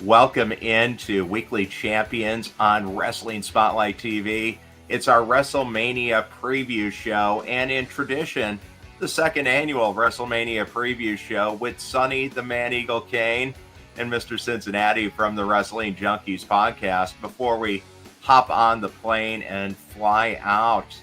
Welcome into Weekly Champions on Wrestling Spotlight TV. It's our WrestleMania preview show, and in tradition, the second annual WrestleMania preview show with Sonny, the Man Eagle Cain, and Mr. Cincinnati from the Wrestling Junkies Podcast. Before we hop on the plane and fly out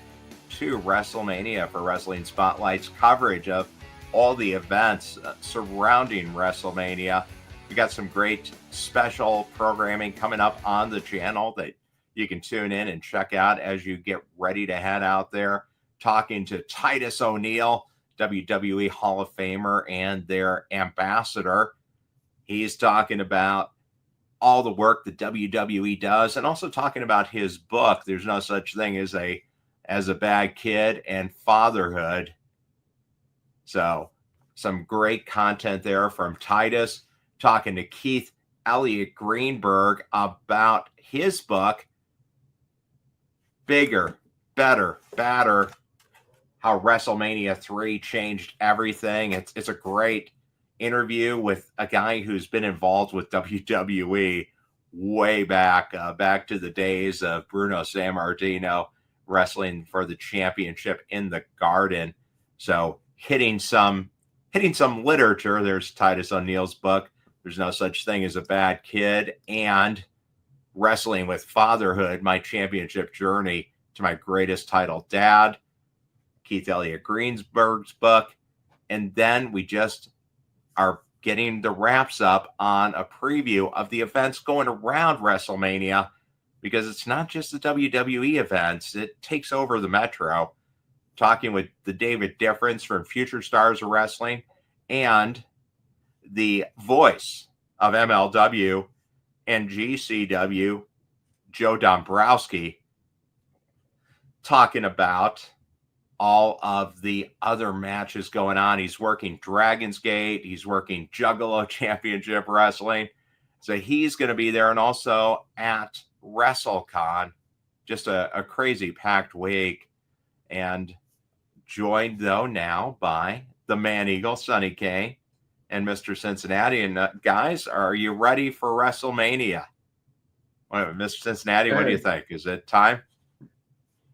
to WrestleMania for Wrestling Spotlight's coverage of all the events surrounding WrestleMania, we got some great special programming coming up on the channel that you can tune in and check out as you get ready to head out there. Talking to Titus O'Neil, WWE Hall of Famer and their ambassador. He's talking about all the work that WWE does, and also talking about his book, There's No Such Thing as a Bad Kid, and fatherhood. So some great content there from Titus. Talking to Keith Elliott Greenberg about his book, Bigger, Better, Badder, How WrestleMania 3 Changed Everything. It's a great interview with a guy who's been involved with WWE way back to the days of Bruno Sammartino wrestling for the championship in the Garden. So hitting some literature. There's Titus O'Neil's book, There's No Such Thing as a Bad Kid, and Wrestling with Fatherhood, My Championship Journey to My Greatest Title Dad, Keith Elliott Greenberg's book. And then we just are getting the wraps up on a preview of the events going around WrestleMania, because it's not just the WWE events. It takes over the Metro. Talking with the David Difference from Future Stars of Wrestling and the voice of MLW and GCW, Joe Dombrowski, talking about all of the other matches going on. He's working Dragon's Gate. He's working Juggalo Championship Wrestling. So he's going to be there, and also at WrestleCon. Just a crazy packed week. And joined, though, now by the Man Eagle, Sonny Cain, and Mr. Cincinnati. And guys, are you ready for WrestleMania? Well, Mr. Cincinnati, what do you think? Is it time?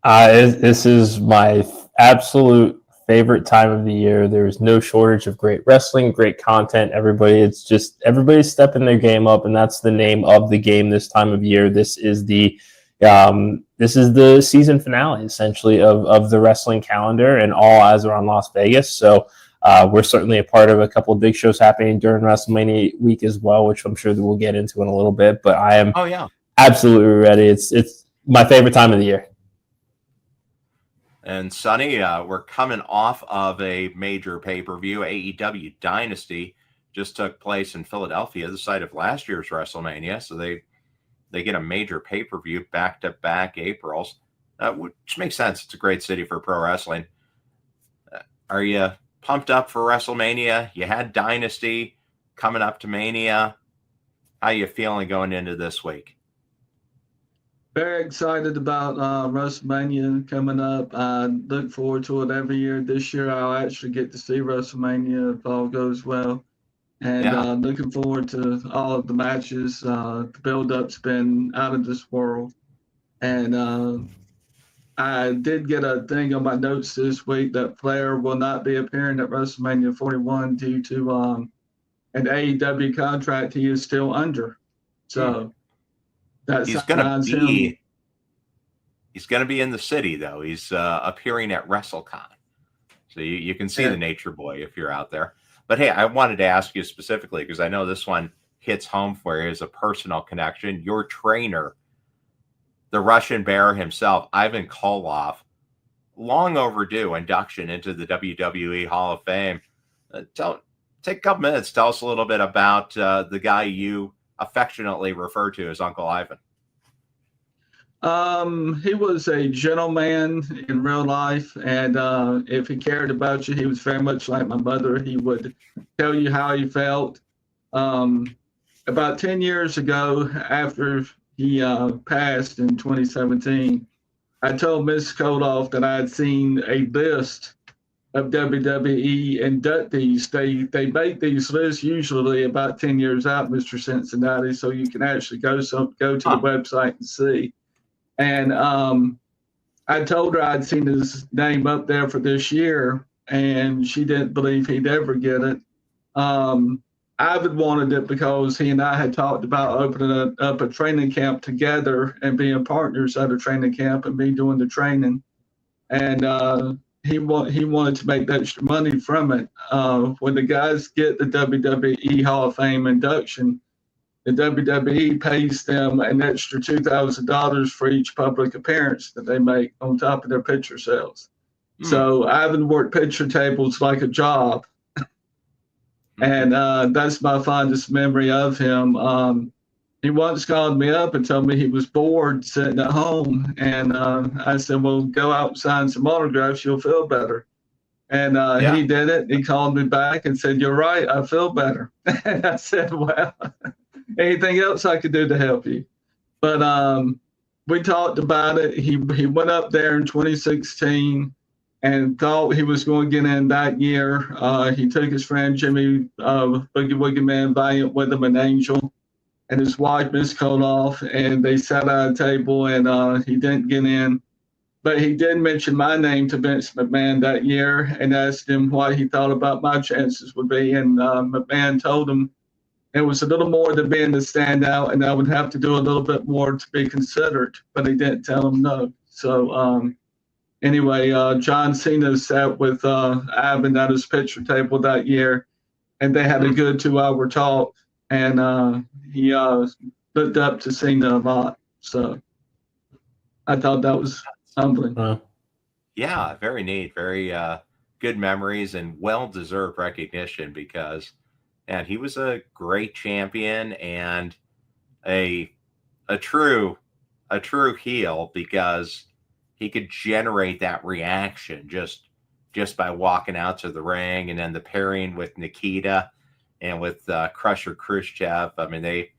This is my absolute favorite time of the year. There's no shortage of great wrestling, great content. Everybody's stepping their game up, and that's the name of the game this time of year. This is the season finale, essentially, of the wrestling calendar, and all eyes are on Las Vegas. So we're certainly a part of a couple of big shows happening during WrestleMania week as well, which I'm sure that we'll get into in a little bit. But I am absolutely ready. It's my favorite time of the year. And Sonny, we're coming off of a major pay-per-view. AEW Dynasty just took place in Philadelphia, the site of last year's WrestleMania. So they get a major pay-per-view back-to-back Aprils, which makes sense. It's a great city for pro wrestling. Are you pumped up for WrestleMania? You had Dynasty coming up to Mania. How you feeling going into this week? Very excited about WrestleMania coming up. I look forward to it every year. This year I'll actually get to see WrestleMania if all goes well. And looking forward to all of the matches. The build-up's been out of this world. And I did get a thing on my notes this week that Flair will not be appearing at WrestleMania 41 due to an AEW contract he is still under. So that's he's going to be in the city, though. He's appearing at WrestleCon. So you can see the Nature Boy if you're out there. But hey, I wanted to ask you specifically, because I know this one hits home for you as a personal connection. Your trainer, the Russian Bear himself, Ivan Koloff, long overdue induction into the WWE Hall of Fame. Take a couple minutes. Tell us a little bit about the guy you affectionately refer to as Uncle Ivan. He was a gentleman in real life, and if he cared about you, he was very much like my mother. He would tell you how he felt. About 10 years ago, after he passed in 2017, I told Miss Koloff that I had seen a list of WWE inductees. They make these lists usually about 10 years out, Mr. Cincinnati, so you can actually go to the website and see. And I told her I'd seen his name up there for this year, and she didn't believe he'd ever get it. Ivan wanted it because he and I had talked about opening up a training camp together and being partners at a training camp and me doing the training. And he wanted to make extra money from it. When the guys get the WWE Hall of Fame induction, the WWE pays them an extra $2,000 for each public appearance that they make on top of their picture sales. So Ivan worked picture tables like a job. And that's my fondest memory of him. He once called me up and told me he was bored sitting at home. And I said, well, go out and sign some autographs. You'll feel better. And he did it. He called me back and said, you're right. I feel better. And I said, well, anything else I could do to help you? But we talked about it. He went up there in 2016 and thought he was going to get in that year. He took his friend Jimmy Boogie Woogie Man Valiant with him, an Angel, and his wife, Miss Koloff, and they sat at a table, and he didn't get in. But he did mention my name to Vince McMahon that year and asked him what he thought about my chances would be. And McMahon told him it was a little more than being the standout, and I would have to do a little bit more to be considered, but he didn't tell him no. So anyway, John Cena sat with Ivan at his picture table that year, and they had a good 2-hour talk, and he looked up to Cena a lot. So I thought that was humbling. Yeah, very neat. Very good memories and well-deserved recognition because, man, he was a great champion and a true heel because he could generate that reaction just by walking out to the ring, and then the pairing with Nikita and with Crusher Khrushchev. I mean, they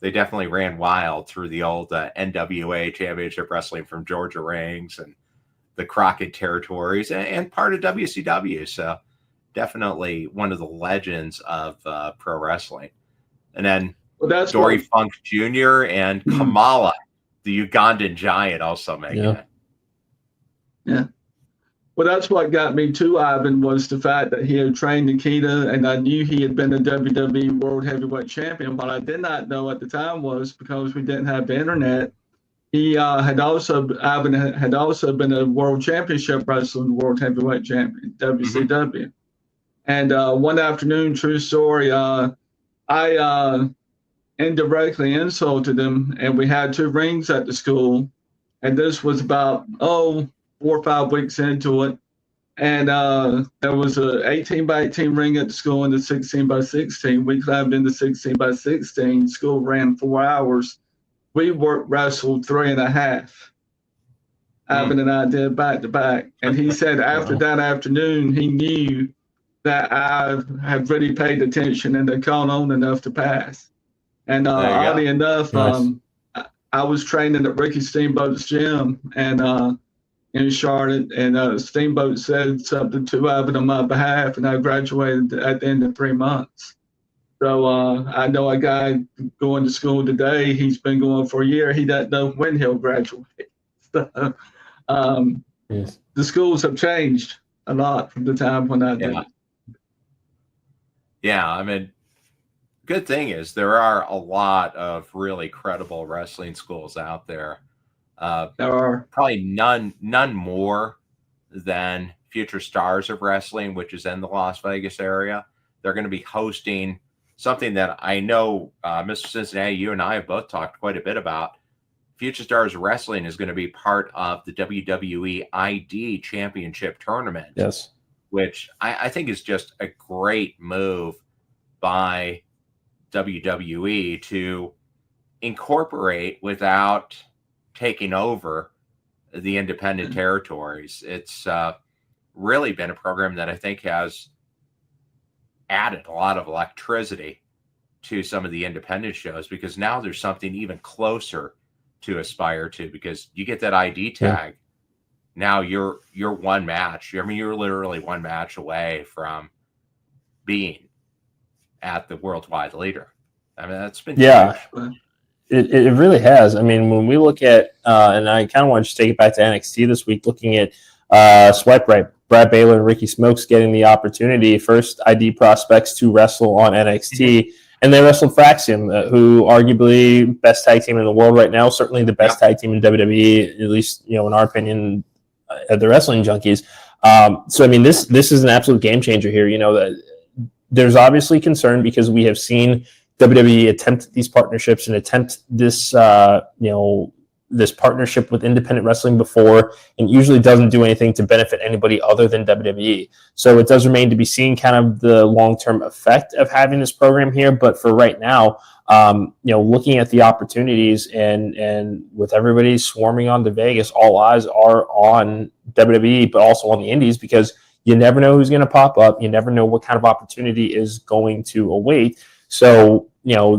definitely ran wild through the old NWA Championship Wrestling from Georgia Rings and the Crockett territories and part of WCW. So definitely one of the legends of pro wrestling. And then Dory Funk Jr. and Kamala, the Ugandan giant, also making it. Yeah. Well, that's what got me to Ivan was the fact that he had trained Nikita, and I knew he had been a WWE World Heavyweight Champion. What I did not know at the time was because we didn't have the internet, Ivan had also been a World Championship Wrestling World Heavyweight Champion, WCW. And one afternoon, true story, I indirectly insulted him, and we had 2 rings at the school, and this was about 4 or 5 weeks into it, and there was a 18x18 ring at the school and a 16x16. We climbed into 16x16. School ran 4 hours. We wrestled 3.5. Ivan and I did back to back, and he said after that afternoon he knew that I had really paid attention and had caught on enough to pass. And oddly enough, I was training at Ricky Steamboat's gym and in Charlotte, and Steamboat said something to Ivan on my behalf, and I graduated at the end of 3 months. So I know a guy going to school today. He's been going for a year. He doesn't know when he'll graduate. So, the schools have changed a lot from the time when I did. Yeah, I mean, good thing is there are a lot of really credible wrestling schools out there. There are probably none more than Future Stars of Wrestling, which is in the Las Vegas area. They're going to be hosting something that I know, Mr. Cincinnati, you and I have both talked quite a bit about. Future Stars Wrestling is going to be part of the WWE ID Championship Tournament. Yes. Which I think is just a great move by WWE to incorporate without taking over the independent territories. It's really been a program that I think has added a lot of electricity to some of the independent shows because now there's something even closer to aspire to because you get that ID tag. now you're one match. I mean, you're literally one match away from being at the worldwide leader. I mean, that's been huge. Huge. It really has. I mean, when we look at, and I kind of want to just take it back to NXT this week, looking at Swipe Right, Brad Baylor and Ricky Smokes getting the opportunity, first ID prospects to wrestle on NXT, and they wrestled Fraxium, who arguably best tag team in the world right now, certainly the best tag team in WWE, at least in our opinion, at the Wrestling Junkies. So I mean, this is an absolute game changer here. That there's obviously concern because we have seen WWE attempt these partnerships and attempt this, this partnership with independent wrestling before, and usually doesn't do anything to benefit anybody other than WWE. So it does remain to be seen kind of the long-term effect of having this program here. But for right now, looking at the opportunities and with everybody swarming on to Vegas, all eyes are on WWE, but also on the indies, because you never know who's going to pop up. You never know what kind of opportunity is going to await. So, they're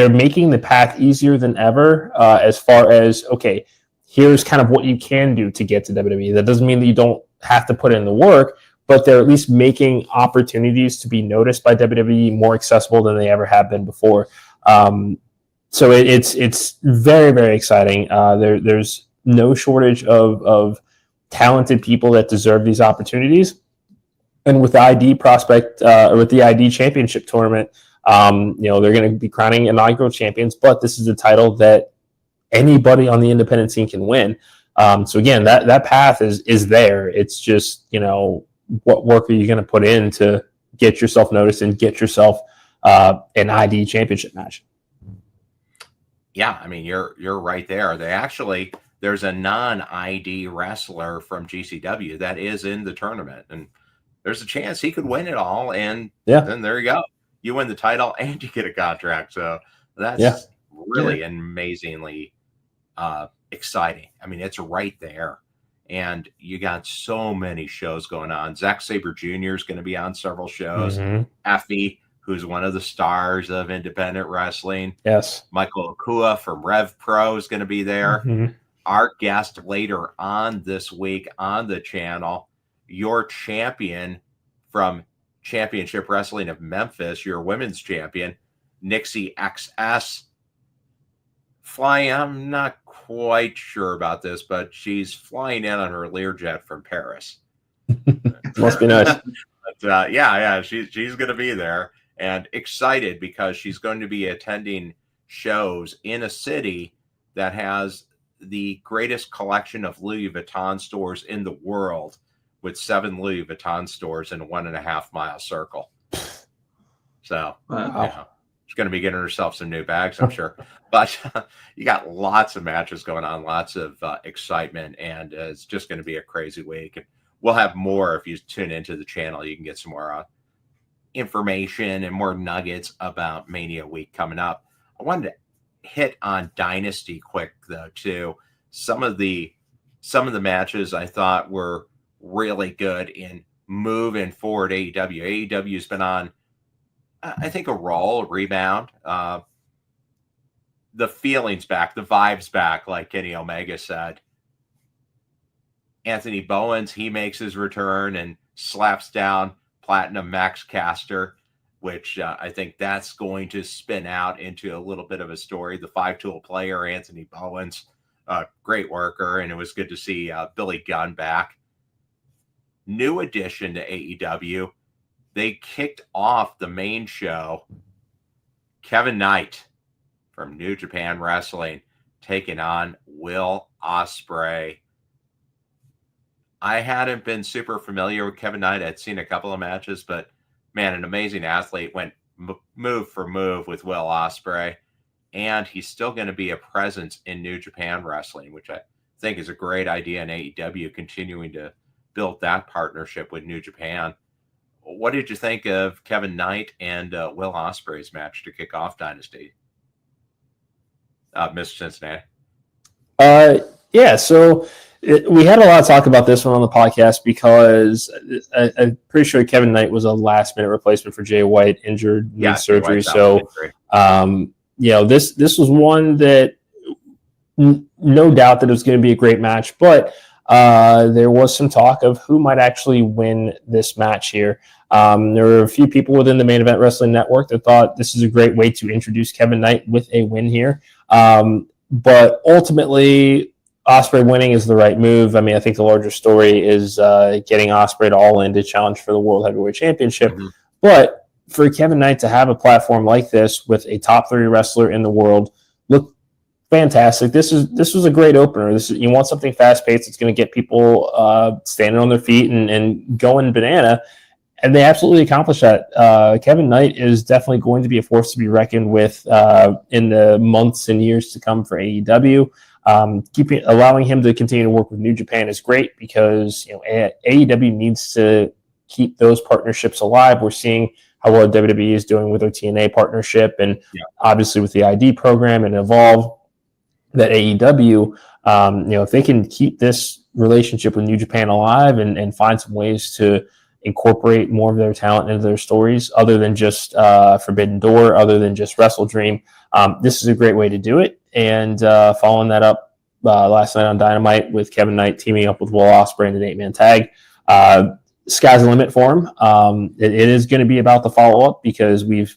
making the path easier than ever, as far as, okay, here's kind of what you can do to get to WWE. That doesn't mean that you don't have to put in the work, but they're at least making opportunities to be noticed by WWE more accessible than they ever have been before. So it's very, very exciting. There's no shortage of talented people that deserve these opportunities. And with the ID prospect, or with the ID championship tournament, they're going to be crowning inaugural champions, but this is a title that anybody on the independent scene can win. So again, that path is there. It's just, what work are you going to put in to get yourself noticed and get yourself an ID championship match? Yeah, I mean, you're right there. There's a non-ID wrestler from GCW that is in the tournament, and there's a chance he could win it all. And then there you go. You win the title and you get a contract. So that's really amazingly exciting. I mean, it's right there. And you got so many shows going on. Zack Sabre Jr. is going to be on several shows. Effie, who's one of the stars of independent wrestling. Yes. Michael Okua from Rev Pro is going to be there. Our guest later on this week on the channel, your champion from Championship Wrestling of Memphis, your women's champion, Nixie XS. Flying, I'm not quite sure about this, but she's flying in on her Learjet from Paris. Must be nice. But, she's going to be there, and excited because she's going to be attending shows in a city that has the greatest collection of Louis Vuitton stores in the world, with 7 Louis Vuitton stores in a 1.5 mile circle. So, she's going to be getting herself some new bags, I'm sure. But you got lots of matches going on, lots of excitement, and it's just going to be a crazy week. And we'll have more if you tune into the channel. You can get some more information and more nuggets about Mania week coming up. I wanted to hit on Dynasty quick, though, too. Some of the matches I thought were really good in moving forward. AEW's been on, I think, a rebound. The feelings back, the vibes back, like Kenny Omega said. Anthony Bowens, he makes his return and slaps down Platinum Max Caster, which I think that's going to spin out into a little bit of a story. The 5-tool player, Anthony Bowens, great worker, and it was good to see Billy Gunn back. New addition to AEW. They kicked off the main show. Kevin Knight from New Japan Wrestling taking on Will Ospreay. I hadn't been super familiar with Kevin Knight. I'd seen a couple of matches, but man, an amazing athlete. Went move for move with Will Ospreay, and he's still going to be a presence in New Japan Wrestling, which I think is a great idea in AEW, continuing to build that partnership with New Japan. What did you think of Kevin Knight and Will Ospreay's match to kick off Dynasty? Mr. Cincinnati. So we had a lot of talk about this one on the podcast because I'm pretty sure Kevin Knight was a last-minute replacement for Jay White, injured, knee surgery. So, this was one that no doubt that it was going to be a great match, but there was some talk of who might actually win this match here. There were a few people within the Main Event Wrestling Network that thought this is a great way to introduce Kevin Knight with a win here. But ultimately, Ospreay winning is the right move. I mean, I think the larger story is getting Ospreay to All In to challenge for the World Heavyweight Championship. Mm-hmm. But for Kevin Knight to have a platform like this with a top 3 wrestler in the world, look fantastic. This was a great opener. You want something fast paced. It's going to get people standing on their feet and going banana. And they absolutely accomplished that. Kevin Knight is definitely going to be a force to be reckoned with in the months and years to come for AEW. Allowing him to continue to work with New Japan is great because AEW needs to keep those partnerships alive. We're seeing how well WWE is doing with their TNA partnership, and obviously with the ID program and Evolve. That AEW, if they can keep this relationship with New Japan alive and find some ways to incorporate more of their talent into their stories other than just Forbidden Door, other than just Wrestle Dream. This is a great way to do it. And following that up last night on Dynamite with Kevin Knight teaming up with Will Ospreay in an 8-man tag, sky's the limit for him. It is going to be about the follow-up because we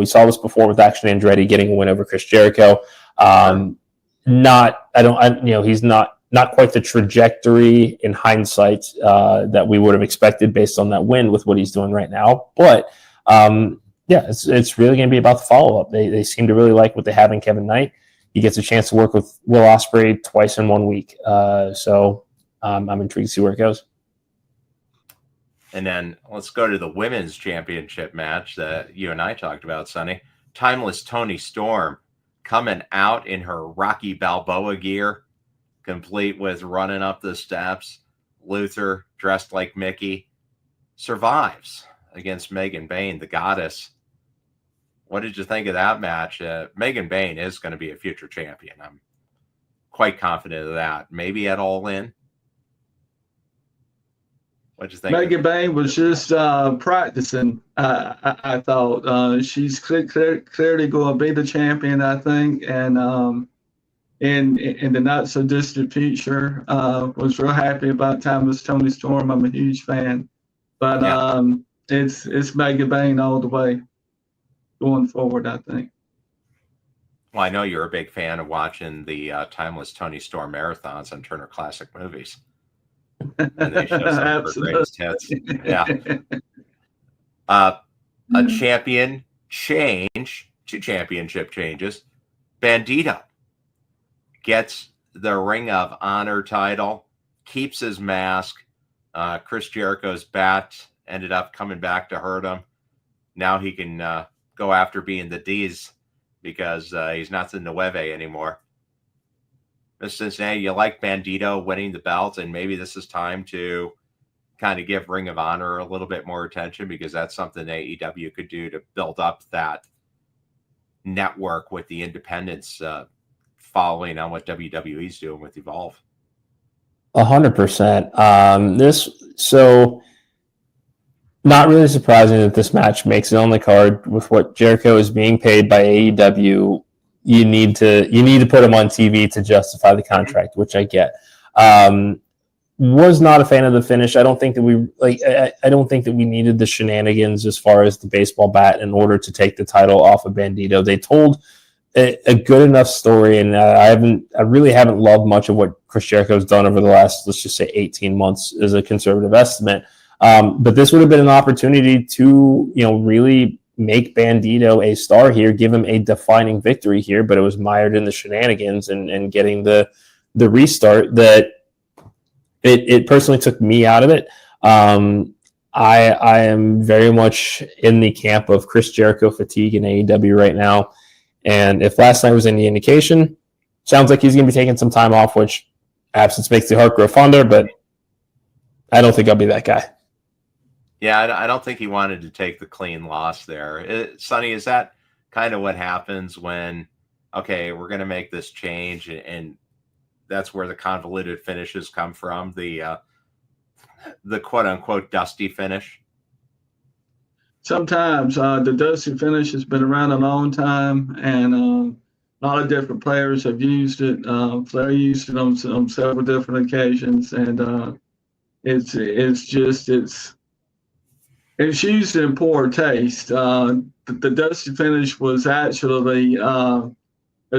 saw this before with Action Andretti getting a win over Chris Jericho. He's not quite the trajectory in hindsight that we would have expected based on that win with what he's doing right now. But it's really going to be about the follow-up. They seem to really like what they have in Kevin Knight. He gets a chance to work with Will Ospreay twice in 1 week. So I'm intrigued to see where it goes. And then let's go to the women's championship match that you and I talked about, Sonny. Timeless Toni Storm coming out in her Rocky Balboa gear, complete with running up the steps. Luther, dressed like Mickey, survives against Megan Bayne, the goddess. What did you think of that match? Megan Bayne is going to be a future champion. I'm quite confident of that. Maybe at All In. What did you think? Megan Bayne was just practicing. I thought she's clearly going to be the champion, I think, and in the not so distant future. Was real happy about Timeless Toni Storm. I'm a huge fan, but it's Megan Bayne all the way going forward, I think. Well, I know you're a big fan of watching the Timeless Toni Storm marathons on Turner Classic Movies. And they show some of her greatest hits. Yeah. A champion change, 2 championship changes. Bandito gets the Ring of Honor title, keeps his mask. Chris Jericho's bat ended up coming back to hurt him. Now he can go after being the D's because he's not the Nueve anymore. Mr. Cincinnati, you like Bandito winning the belt, and maybe this is time to kind of give Ring of Honor a little bit more attention because that's something AEW could do to build up that network with the independents following on what WWE's doing with Evolve. 100%. Not really surprising that this match makes it on the card with what Jericho is being paid by AEW. You need to put him on TV to justify the contract, which I get. Was not a fan of the finish. I don't think that we needed the shenanigans as far as the baseball bat in order to take the title off of Bandito. They told a good enough story, and I really haven't loved much of what Chris Jericho's done over the last, let's just say, 18 months as a conservative estimate. But this would have been an opportunity to, really make Bandito a star here, give him a defining victory here, but it was mired in the shenanigans and getting the restart that it personally took me out of it. I am very much in the camp of Chris Jericho fatigue in AEW right now. And if last night was any indication, sounds like he's going to be taking some time off, which absence makes the heart grow fonder, but I don't think I'll be that guy. Yeah, I don't think he wanted to take the clean loss there. Sonny, is that kind of what happens when, okay, we're going to make this change, and that's where the convoluted finishes come from, the quote-unquote dusty finish? Sometimes the dusty finish has been around a long time, and a lot of different players have used it. Flair used it on several different occasions, and it's used in poor taste. The Dusty finish was actually a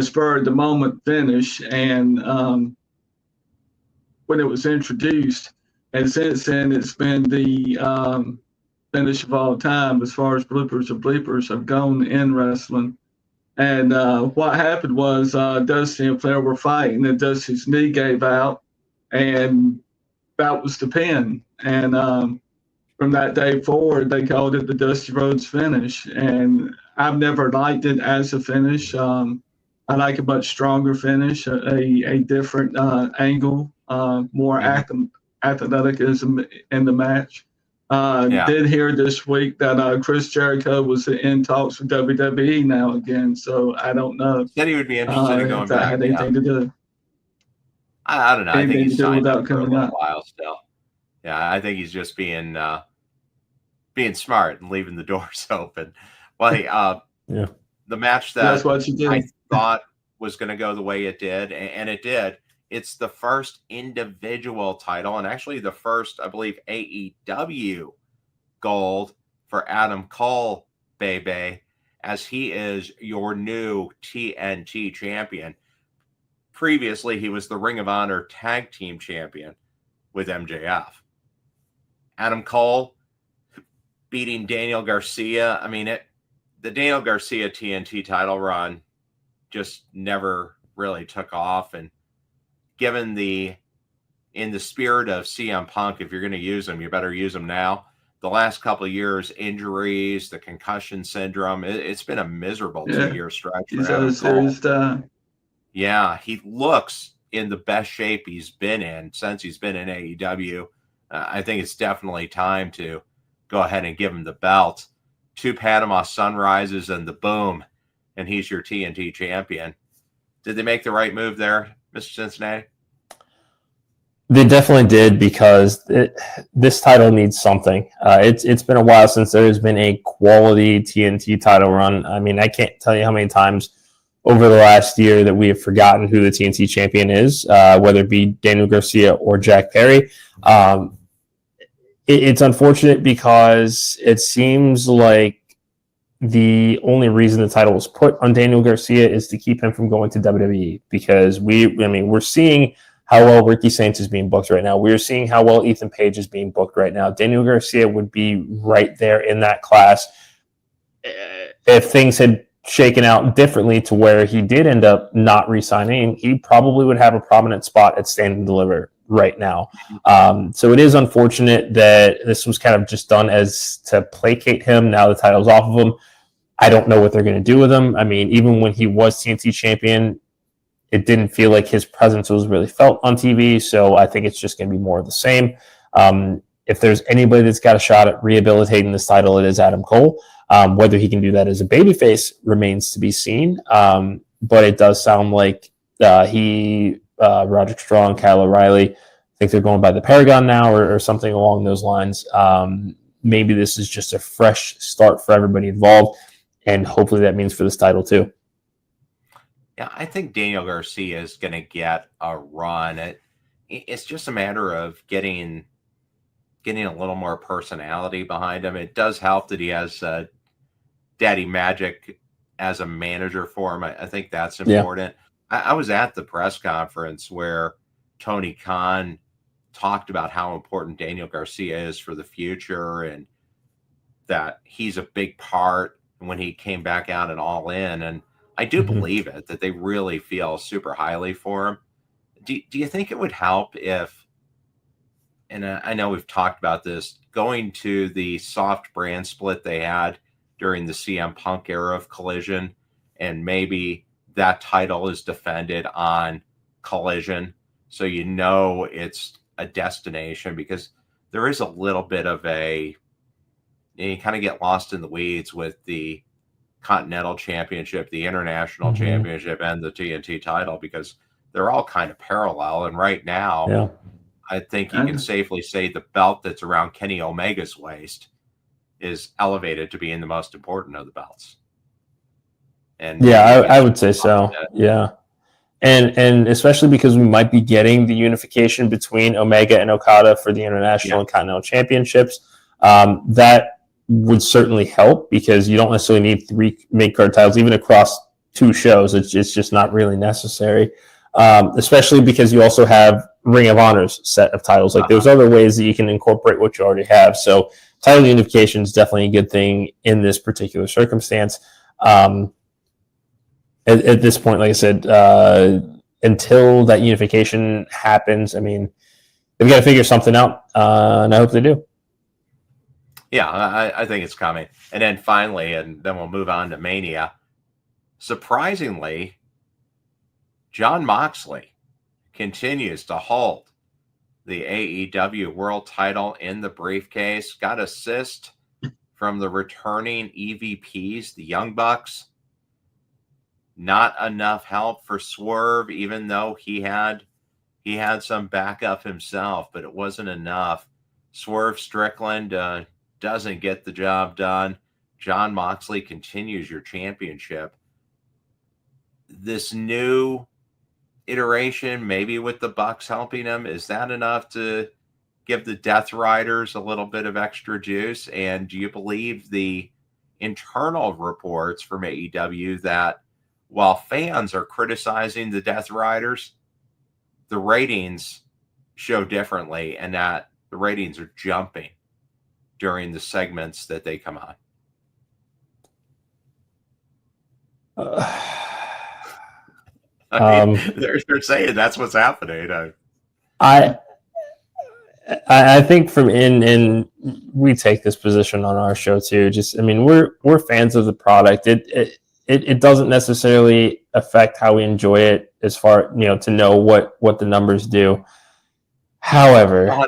spur of the moment finish, and when it was introduced, and since then it's been the finish of all time as far as bloopers or bleepers have gone in wrestling. And what happened was Dusty and Flair were fighting, and Dusty's knee gave out, and that was the pin. And from that day forward, they called it the Dusty Rhodes finish. And I've never liked it as a finish. I like a much stronger finish, a different angle, more athleticism in the match. Did hear this week that Chris Jericho was in talks with WWE now again, so I don't know. Said he would be interested in going back. Had anything to do. I don't know. I think he's signed up for a little out. while still. Yeah, I think he's just being smart and leaving the doors open. Well, the match that I thought was going to go the way it did, and it did. It's the first individual title, and actually the first, I believe, AEW gold for Adam Cole, baby, as he is your new TNT champion. Previously, he was the Ring of Honor Tag Team Champion with MJF. Adam Cole beating Daniel Garcia. I mean, the Daniel Garcia TNT title run just never really took off, and given in the spirit of CM Punk, if you're going to use them, you better use them now. The last couple of years, injuries, the concussion syndrome, it's been a miserable 2-year stretch for Adam Cole. Yeah, he looks in the best shape he's been in since he's been in AEW. I think it's definitely time to go ahead and give him the belt. 2 Panama Sunrises and the boom, and he's your TNT champion. Did they make the right move there, Mr. Cincinnati? They definitely did, because this title needs something. It's been a while since there has been a quality TNT title run. I mean, I can't tell you how many times over the last year that we have forgotten who the TNT champion is, whether it be Daniel Garcia or Jack Perry. It's unfortunate because it seems like the only reason the title was put on Daniel Garcia is to keep him from going to WWE, because we're seeing how well Ricky Saints is being booked right now. We're seeing how well Ethan Page is being booked right now. Daniel Garcia would be right there in that class if things had shaken out differently to where he did end up not re-signing. He probably would have a prominent spot at Stand and Deliver right now. So it is unfortunate that this was kind of just done as to placate him. Now the title's off of him. I don't know what they're going to do with him. I mean, even when he was TNT champion, it didn't feel like his presence was really felt on TV. So I think it's just going to be more of the same. If there's anybody that's got a shot at rehabilitating this title, it is Adam Cole. Whether he can do that as a babyface remains to be seen. But it does sound like Roderick Strong, Kyle O'Reilly, I think they're going by the Paragon now or something along those lines. Maybe this is just a fresh start for everybody involved, and hopefully that means for this title too. Yeah, I think Daniel Garcia is going to get a run. It's just a matter of getting a little more personality behind him. It does help that he has Daddy Magic as a manager for him. I think that's important. Yeah. I was at the press conference where Tony Khan talked about how important Daniel Garcia is for the future, and that he's a big part when he came back out and All In. And I do believe it, that they really feel super highly for him. Do you think it would help if, and I know we've talked about this, going to the soft brand split they had during the CM Punk era of Collision, and maybe that title is defended on Collision, so you know it's a destination, because there is a little bit of you kind of get lost in the weeds with the Continental Championship, the International Championship, and the TNT title, because they're all kind of parallel. And right now, I think you can safely say the belt that's around Kenny Omega's waist is elevated to being the most important of the belts. And Yeah, maybe I would say so. Yeah. And especially because we might be getting the unification between Omega and Okada for the International and Continental Championships. That would certainly help because you don't necessarily need 3 main card titles, even across 2 shows. It's just not really necessary, especially because you also have Ring of Honor's set of titles. Like there's other ways that you can incorporate what you already have. So title unification is definitely a good thing in this particular circumstance. At this point, like I said, until that unification happens, I mean, they've got to figure something out, and I hope they do. Yeah, I think it's coming. And then finally, and then we'll move on to Mania. Surprisingly, Jon Moxley continues to hold the AEW World title in the briefcase. Got assist from the returning EVPs, the Young Bucks. Not enough help for Swerve, even though he had some backup himself, but it wasn't enough. Swerve Strickland doesn't get the job done. Jon Moxley continues your championship. This new iteration, maybe with the Bucks helping him, is that enough to give the Death Riders a little bit of extra juice? And do you believe the internal reports from AEW that while fans are criticizing the Death Riders, the ratings show differently, and that the ratings are jumping during the segments that they come on? I mean, they're saying that's what's happening. I think from in we take this position on our show too. Just I mean, we're fans of the product. It doesn't necessarily affect how we enjoy it as far, to know what the numbers do. However, 100%.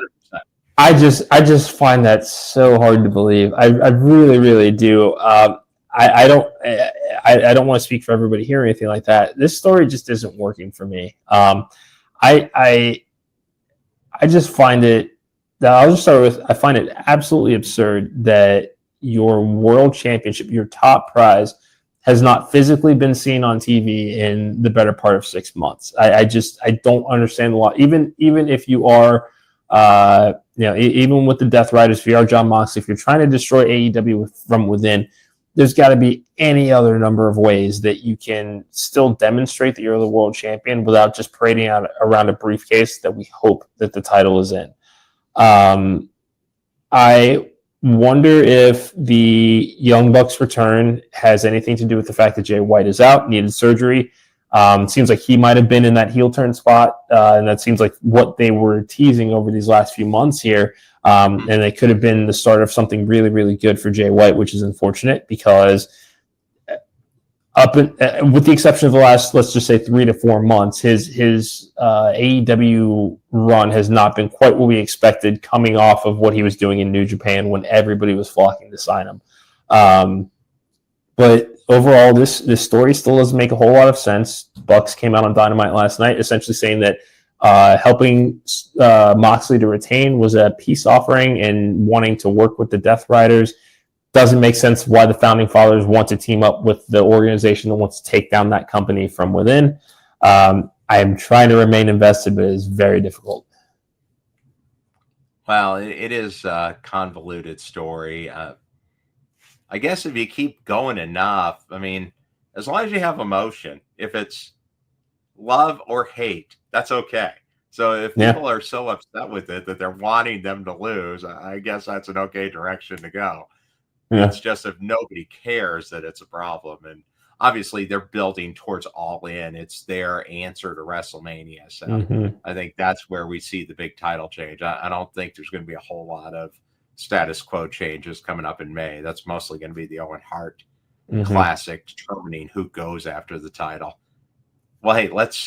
I just find that so hard to believe. I really, really do. I don't want to speak for everybody here or anything like that. This story just isn't working for me. I just find it. I'll just start with. I find it absolutely absurd that your world championship, your top prize, has not physically been seen on TV in the better part of 6 months. I don't understand the law. Even if you are, even with the Death Riders, if you are Jon Moxley, if you're trying to destroy AEW from within, there's got to be any other number of ways that you can still demonstrate that you're the world champion without just parading out around a briefcase that we hope that the title is in. I wonder if the Young Bucks return has anything to do with the fact that Jay White is out, needed surgery. Seems like he might have been in that heel turn spot, and that seems like what they were teasing over these last few months here. And it could have been the start of something really, really good for Jay White, which is unfortunate because with the exception of the last, let's just say 3 to 4 months, his AEW run has not been quite what we expected coming off of what he was doing in New Japan when everybody was flocking to sign him. But overall, this story still doesn't make a whole lot of sense. Bucks came out on Dynamite last night essentially saying that helping Moxley to retain was a peace offering and wanting to work with the Death Riders. Doesn't make sense why the Founding Fathers want to team up with the organization that wants to take down that company from within. I am trying to remain invested, but it's very difficult. Well, it is a convoluted story. I guess if you keep going enough, I mean, as long as you have emotion, if it's love or hate, that's okay. So if people are so upset with it that they're wanting them to lose, I guess that's an okay direction to go. Yeah. It's just if nobody cares that it's a problem. And obviously they're building towards All In. It's their answer to WrestleMania. So I think that's where we see the big title change. I don't think there's going to be a whole lot of status quo changes coming up in May. That's mostly going to be the Owen Hart Classic determining who goes after the title. Well, hey, let's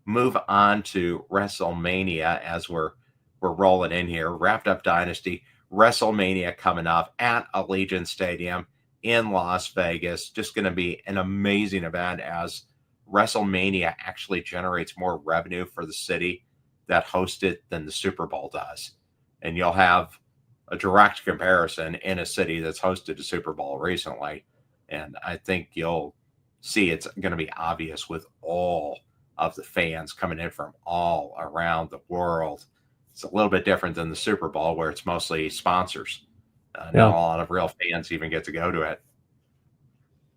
move on to WrestleMania as we're rolling in here. Wrapped up Dynasty. WrestleMania coming up at Allegiant Stadium in Las Vegas. Just going to be an amazing event as WrestleMania actually generates more revenue for the city that hosts it than the Super Bowl does. And you'll have a direct comparison in a city that's hosted a Super Bowl recently. And I think you'll see it's going to be obvious with all of the fans coming in from all around the world. It's a little bit different than the Super Bowl, where it's mostly sponsors. Not a lot of real fans even get to go to it.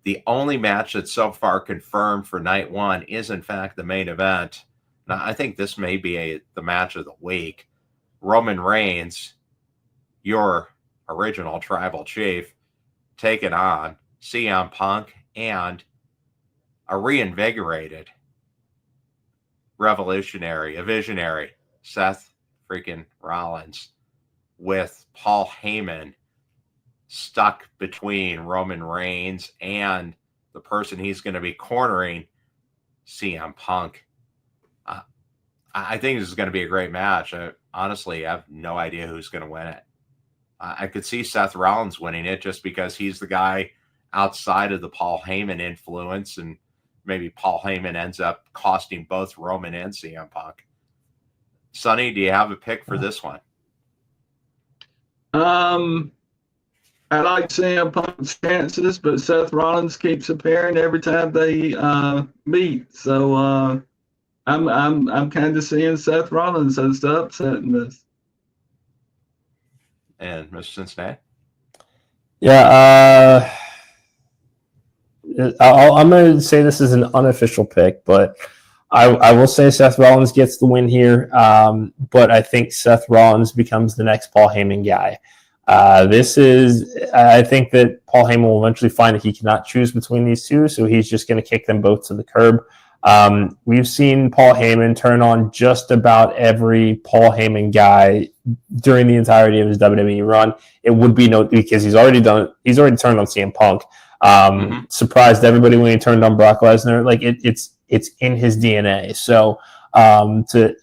The only match that's so far confirmed for night one is, in fact, the main event. Now, I think this may be the match of the week. Roman Reigns, your original tribal chief, taking on CM Punk and a reinvigorated revolutionary, a visionary, Seth freaking Rollins, with Paul Heyman stuck between Roman Reigns and the person he's going to be cornering, CM Punk. I think this is going to be a great match. Honestly, I have no idea who's going to win it. I could see Seth Rollins winning it just because he's the guy outside of the Paul Heyman influence, and maybe Paul Heyman ends up costing both Roman and CM Punk. Sonny, do you have a pick for this one? I like CM Punk's chances, but Seth Rollins keeps appearing every time they meet. So I'm kind of seeing Seth Rollins as the upset in this. And Mr. Cincinnati? Yeah, I'm going to say this is an unofficial pick, but I will say Seth Rollins gets the win here. But I think Seth Rollins becomes the next Paul Heyman guy. I think that Paul Heyman will eventually find that he cannot choose between these two, so he's just going to kick them both to the curb. We've seen Paul Heyman turn on just about every Paul Heyman guy during the entirety of his WWE run. It would be because he's already turned on CM Punk. Surprised everybody when he turned on Brock Lesnar. Like it's in his DNA. So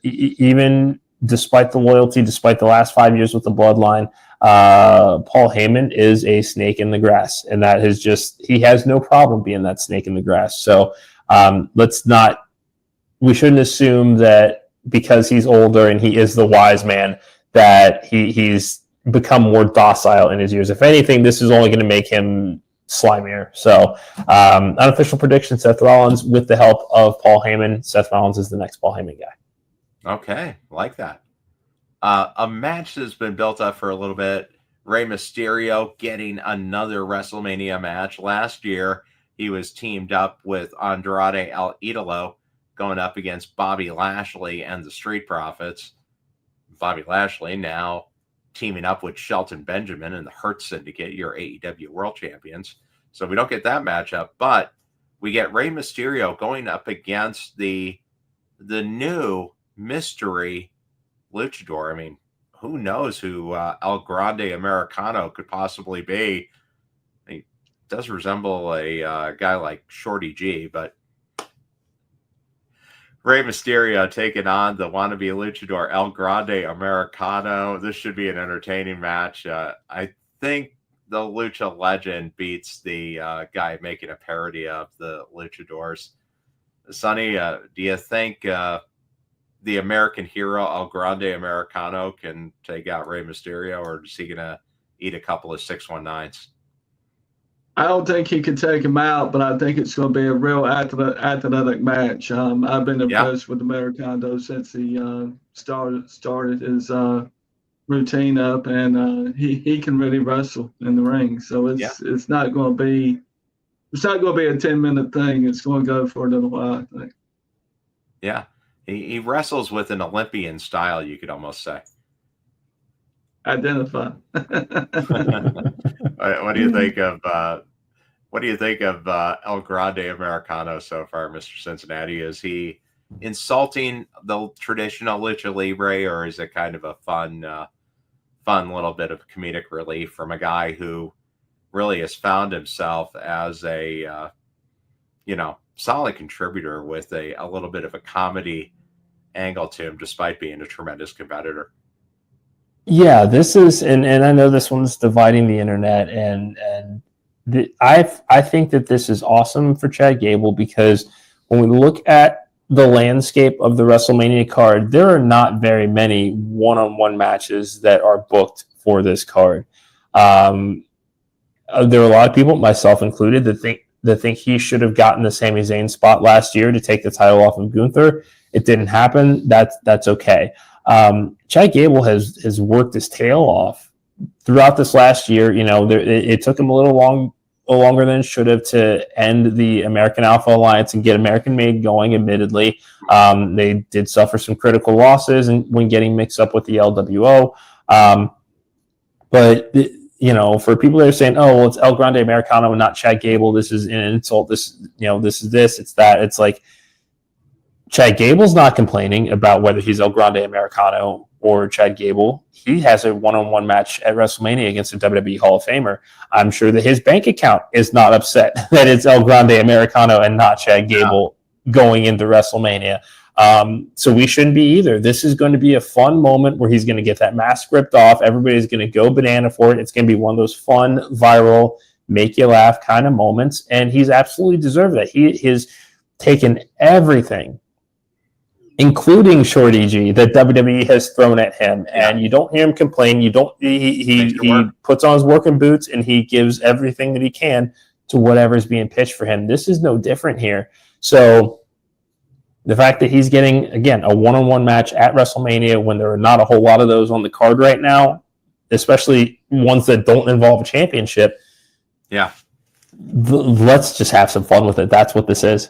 even despite the loyalty, despite the last 5 years with the bloodline, Paul Heyman is a snake in the grass, and he has no problem being that snake in the grass. So we shouldn't assume that because he's older and he is the wise man that he's become more docile in his years. If anything, this is only going to make him slimier. So unofficial prediction, Seth Rollins with the help of Paul Heyman. Seth Rollins is the next Paul Heyman guy. Okay, like that. A match that's been built up for a little bit. Rey Mysterio getting another WrestleMania match. Last year, he was teamed up with Andrade El Idolo going up against Bobby Lashley and the Street Profits. Bobby Lashley now teaming up with Shelton Benjamin and the Hurt Syndicate, your AEW World Champions. So we don't get that matchup, but we get Rey Mysterio going up against the new mystery luchador. I mean, who knows who El Grande Americano could possibly be? He does resemble a guy like Shorty G, but Rey Mysterio taking on the wannabe luchador El Grande Americano. This should be an entertaining match. I think the Lucha Legend beats the guy making a parody of the luchadors. Sonny, do you think the American hero El Grande Americano can take out Rey Mysterio, or is he going to eat a couple of 619s? I don't think he can take him out, but I think it's going to be a real athletic match. I've been impressed with Americano since he started his routine up, and he can really wrestle in the ring. So it's not going to be a 10-minute thing. It's going to go for a little while, I think. Yeah, he wrestles with an Olympian style, you could almost say. Identify. What do you think of El Grande Americano so far, Mr. Cincinnati? Is he insulting the traditional lucha libre, or is it kind of a fun little bit of comedic relief from a guy who really has found himself as a solid contributor with a little bit of a comedy angle to him, despite being a tremendous competitor? Yeah, this is, and I know this one's dividing the internet, and I think that this is awesome for Chad Gable, because when we look at the landscape of the WrestleMania card, there are not very many one-on-one matches that are booked for this card. There are a lot of people, myself included, that think I think he should have gotten the Sami Zayn spot last year to take the title off of Gunther. It didn't happen. That's okay. Chad Gable has worked his tail off throughout this last year. It took him a little longer than it should have to end the American Alpha Alliance and get American Made going, admittedly. They did suffer some critical losses when getting mixed up with the LWO. But for people that are saying, oh, well, it's El Grande Americano and not Chad Gable, this is an insult. This is this, it's that. It's like Chad Gable's not complaining about whether he's El Grande Americano or Chad Gable. He has a one-on-one match at WrestleMania against a WWE Hall of Famer. I'm sure that his bank account is not upset that it's El Grande Americano and not Chad Gable going into WrestleMania. So we shouldn't be either. This is going to be a fun moment where he's going to get that mask ripped off. Everybody's going to go banana for it. It's going to be one of those fun, viral, make you laugh kind of moments. And he's absolutely deserved that. He has taken everything, including Shorty G, that WWE has thrown at him. And you don't hear him complain. He puts on his working boots and he gives everything that he can to whatever's being pitched for him. This is no different here. So the fact that he's getting, again, a one-on-one match at WrestleMania when there are not a whole lot of those on the card right now, especially ones that don't involve a championship. Yeah. Let's just have some fun with it. That's what this is.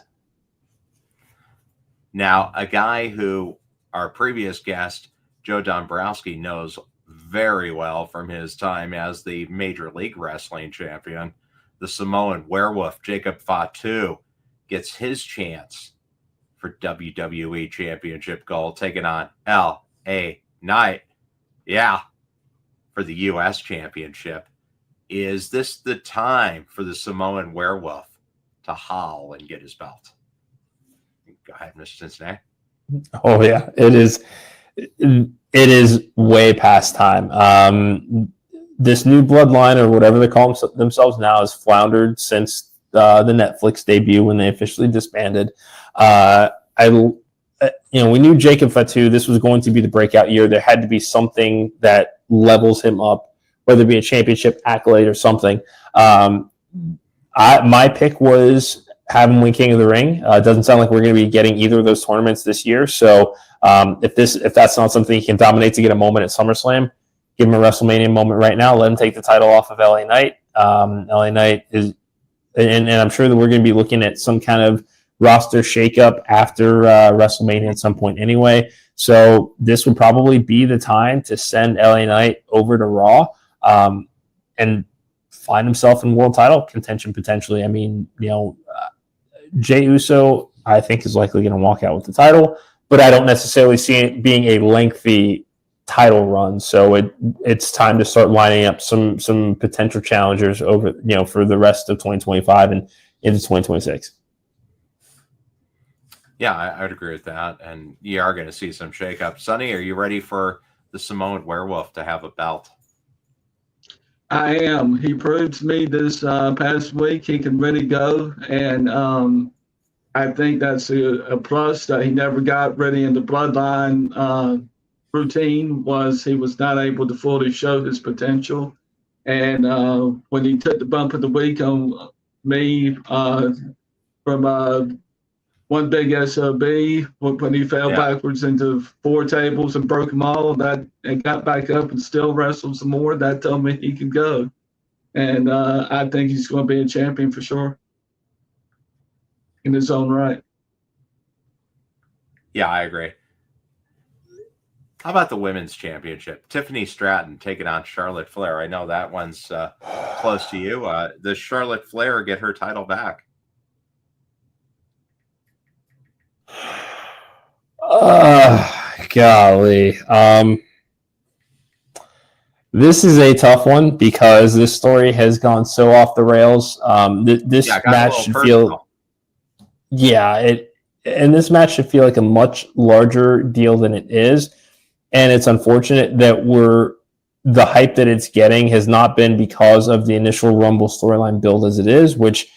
Now, a guy who our previous guest, Joe Dombrowski, knows very well from his time as the Major League Wrestling champion, the Samoan werewolf, Jacob Fatu, gets his chance for WWE Championship gold, taking on L.A. Knight. Yeah, for the U.S. Championship. Is this the time for the Samoan werewolf to howl and get his belt? Go ahead, Mr. Cincinnati. Oh, yeah. It is way past time. This new bloodline, or whatever they call themselves now, has floundered since the Netflix debut when they officially disbanded. We knew Jacob Fatu, this was going to be the breakout year. There had to be something that levels him up, whether it be a championship accolade or something. My pick was have him win King of the Ring. It doesn't sound like we're going to be getting either of those tournaments this year. So if that's not something he can dominate to get a moment at SummerSlam, give him a WrestleMania moment right now. Let him take the title off of LA Knight. LA Knight is, and I'm sure that we're going to be looking at some kind of roster shakeup after WrestleMania at some point anyway. So this would probably be the time to send LA Knight over to Raw and find himself in world title contention potentially. I mean, Jey Uso, I think, is likely going to walk out with the title, but I don't necessarily see it being a lengthy title run. So it's time to start lining up some potential challengers over, for the rest of 2025 and into 2026. Yeah, I would agree with that. And you are going to see some shakeup. Sonny, are you ready for the Samoan werewolf to have a belt? I am. He proved to me this past week he can really go. And I think that's a plus that he never got ready in the bloodline routine, was he was not able to fully show his potential. And when he took the bump of the week on me from one big SOB, when he fell backwards into 4 tables and broke them all, and got back up and still wrestled some more, that told me he could go. And I think he's going to be a champion for sure in his own right. Yeah, I agree. How about the women's championship? Tiffany Stratton taking on Charlotte Flair. I know that one's close to you. Does Charlotte Flair get her title back? Golly. This is a tough one because this story has gone so off the rails. This match should feel... this match should feel like a much larger deal than it is. And it's unfortunate that the hype that it's getting has not been because of the initial Rumble storyline build as it is, which,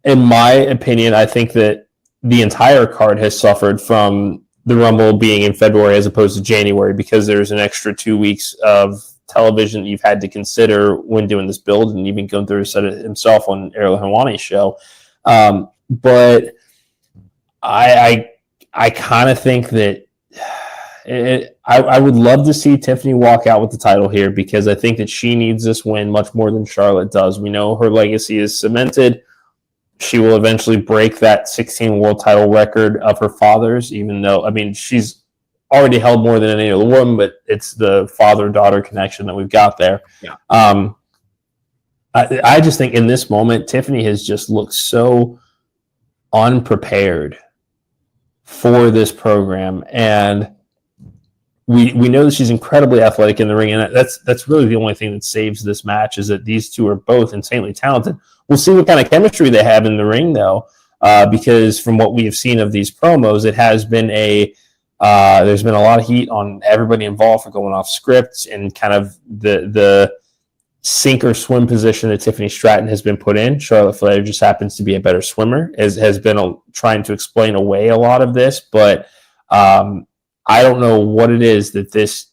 in my opinion, I think that the entire card has suffered from the Rumble being in February as opposed to January, because there's an extra 2 weeks of television that you've had to consider when doing this build, and even going through said it himself on Ariel Helwani's show. But I kind of think that I would love to see Tiffany walk out with the title here, because I think that she needs this win much more than Charlotte does. We know her legacy is cemented. She will eventually break that 16 world title record of her father's, even though, I mean, she's already held more than any other woman, but it's the father-daughter connection that we've got there. Yeah. I just think in this moment, Tiffany has just looked so unprepared for this program, and we know that she's incredibly athletic in the ring, and that's really the only thing that saves this match, is that these two are both insanely talented. We'll see what kind of chemistry they have in the ring, though, because from what we have seen of these promos, it has been there's been a lot of heat on everybody involved for going off scripts, and kind of the sink or swim position that Tiffany Stratton has been put in. Charlotte Flair just happens to be a better swimmer, has been trying to explain away a lot of this, but I don't know what it is that this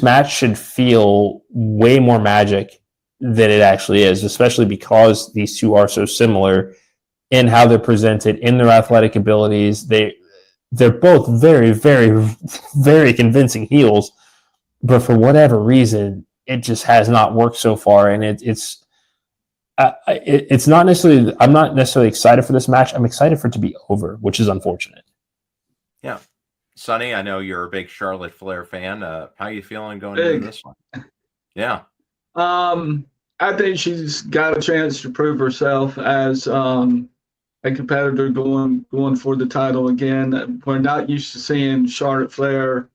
match should feel way more magic than it actually is, especially because these two are so similar in how they're presented, in their athletic abilities. They're both very, very, very convincing heels, but for whatever reason, it just has not worked so far, and it's not necessarily. I'm not necessarily excited for this match. I'm excited for it to be over, which is unfortunate. Yeah. Sonny, I know you're a big Charlotte Flair fan. How are you feeling going into this one? Yeah. I think she's got a chance to prove herself as a competitor going for the title again. We're not used to seeing Charlotte Flair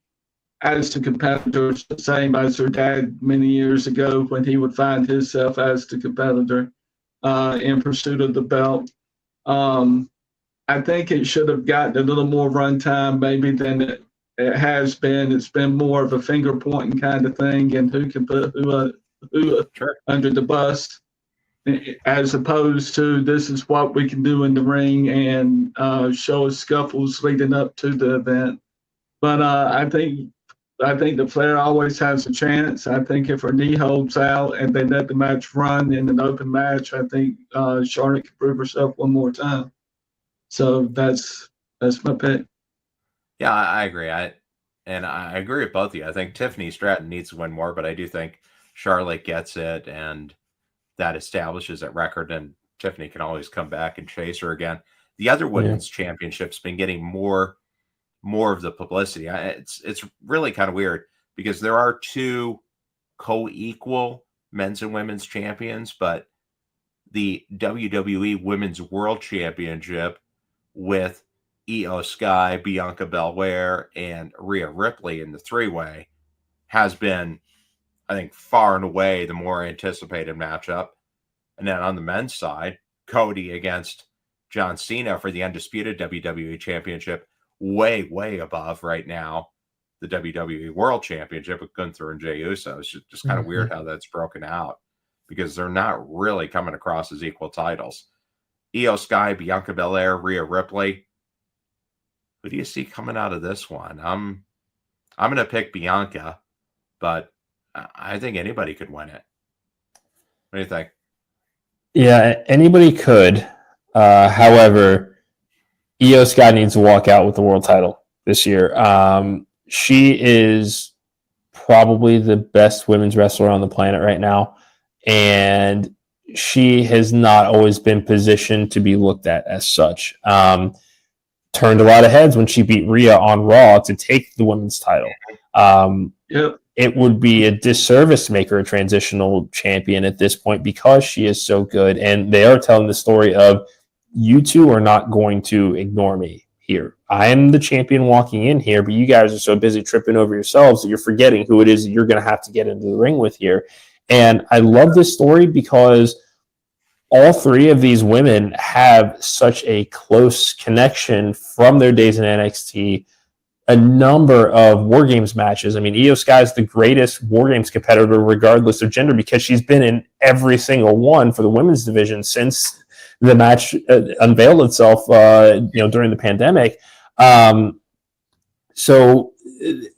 as the competitor, the same as her dad many years ago when he would find himself as the competitor in pursuit of the belt. I think it should have gotten a little more runtime maybe than it has been. It's been more of a finger pointing kind of thing, and who can put who Sure. under the bus, as opposed to this is what we can do in the ring and show us scuffles leading up to the event. But I think the Flair always has a chance. I think if her knee holds out and they let the match run in an open match, I think Charlotte can prove herself one more time. So that's my pick. Yeah, I agree. I agree with both of you. I think Tiffany Stratton needs to win more, but I do think Charlotte gets it, and that establishes that record, and Tiffany can always come back and chase her again. The other women's championship's been getting more of the publicity. It's really kind of weird, because there are two co-equal men's and women's champions, but the WWE Women's World Championship with Io Sky, Bianca Belair, and Rhea Ripley in the three-way has been, I think, far and away the more anticipated matchup. And then on the men's side, Cody against John Cena for the undisputed WWE Championship, way, way above right now the WWE World Championship with Gunther and Jey Uso. It's just kind of weird how that's broken out, because they're not really coming across as equal titles. Io Sky, Bianca Belair, Rhea Ripley. Who do you see coming out of this one? I'm going to pick Bianca, but I think anybody could win it. What do you think? Yeah, anybody could. However, Io Sky needs to walk out with the world title this year. She is probably the best women's wrestler on the planet right now, and she has not always been positioned to be looked at as such. Turned a lot of heads when she beat Rhea on Raw to take the women's title. It would be a disservice to make her a transitional champion at this point, because she is so good. And they are telling the story of, you two are not going to ignore me here. I am the champion walking in here, but you guys are so busy tripping over yourselves that you're forgetting who it is that you're going to have to get into the ring with here. And I love this story because all three of these women have such a close connection from their days in NXT. A number of War Games matches. I mean, Io Sky is the greatest War Games competitor regardless of gender, because she's been in every single one for the women's division since the match unveiled itself, during the pandemic. So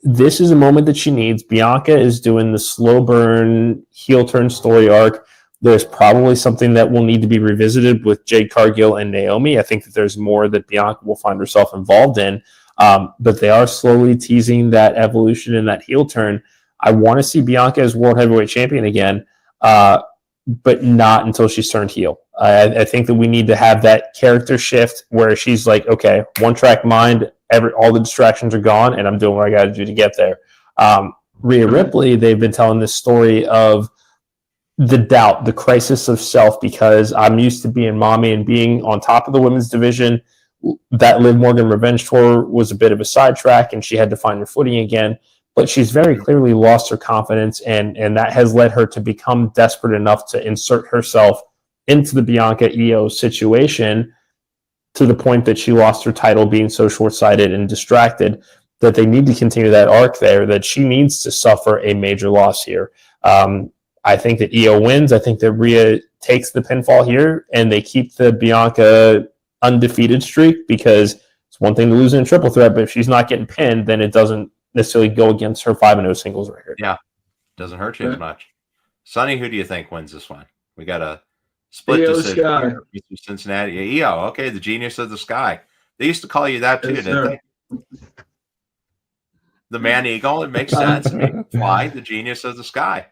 this is a moment that she needs. Bianca is doing the slow burn heel turn story arc. There's probably something that will need to be revisited with Jade Cargill and Naomi. I think that there's more that Bianca will find herself involved in. But they are slowly teasing that evolution and that heel turn. I want to see Bianca as World Heavyweight Champion again, but not until she's turned heel. I think that we need to have that character shift where she's like, okay, one track mind, all the distractions are gone, and I'm doing what I got to do to get there. Rhea Ripley, they've been telling this story of the doubt, the crisis of self, because I'm used to being mommy and being on top of the women's division. That Liv Morgan Revenge Tour was a bit of a sidetrack, and she had to find her footing again. But she's very clearly lost her confidence, and that has led her to become desperate enough to insert herself into the Bianca Io situation to the point that she lost her title being so short-sighted and distracted that they need to continue that arc there, that she needs to suffer a major loss here. I think that Io wins. I think that Rhea takes the pinfall here, and they keep the Bianca undefeated streak, because it's one thing to lose in a triple threat, but if she's not getting pinned, then it doesn't necessarily go against her 5-0 singles record. Yeah, doesn't hurt you as much. Sonny, who do you think wins this one? We got a split decision here. Cincinnati. Io, okay, the genius of the sky. They used to call you that too, didn't they? The man eagle. It makes sense. Why the genius of the sky?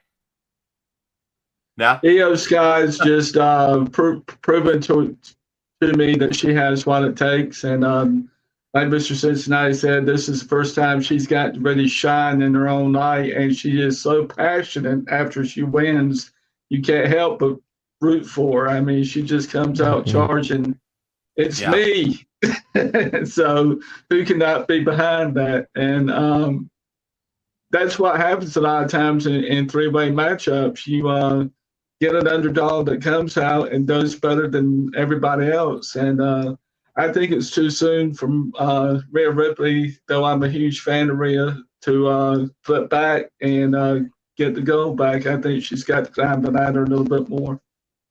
Now, Io Sky's just proven to me that she has what it takes, and like Mr. Cincinnati said, this is the first time she's got to really shine in her own light, and she is so passionate after she wins. You can't help but root for her. I mean, she just comes out charging. It's me. So who cannot be behind that? And that's what happens a lot of times in three-way matchups. You get an underdog that comes out and does better than everybody else. And I think it's too soon from Rhea Ripley, though I'm a huge fan of Rhea, to flip back and get the gold back. I think she's got to climb the ladder a little bit more.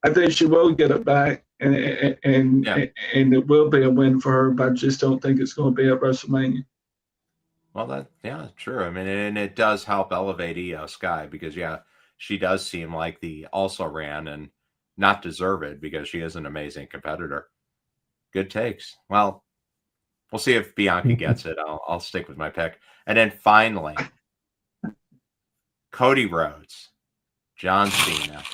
I think she will get it back, and it will be a win for her, but I just don't think it's going to be at WrestleMania. Well, true. I mean, and it does help elevate Io Sky because, she does seem like the also-ran and not deserved because she is an amazing competitor. Good takes. Well, we'll see if Bianca gets it. I'll stick with my pick. And then finally, Cody Rhodes, John Cena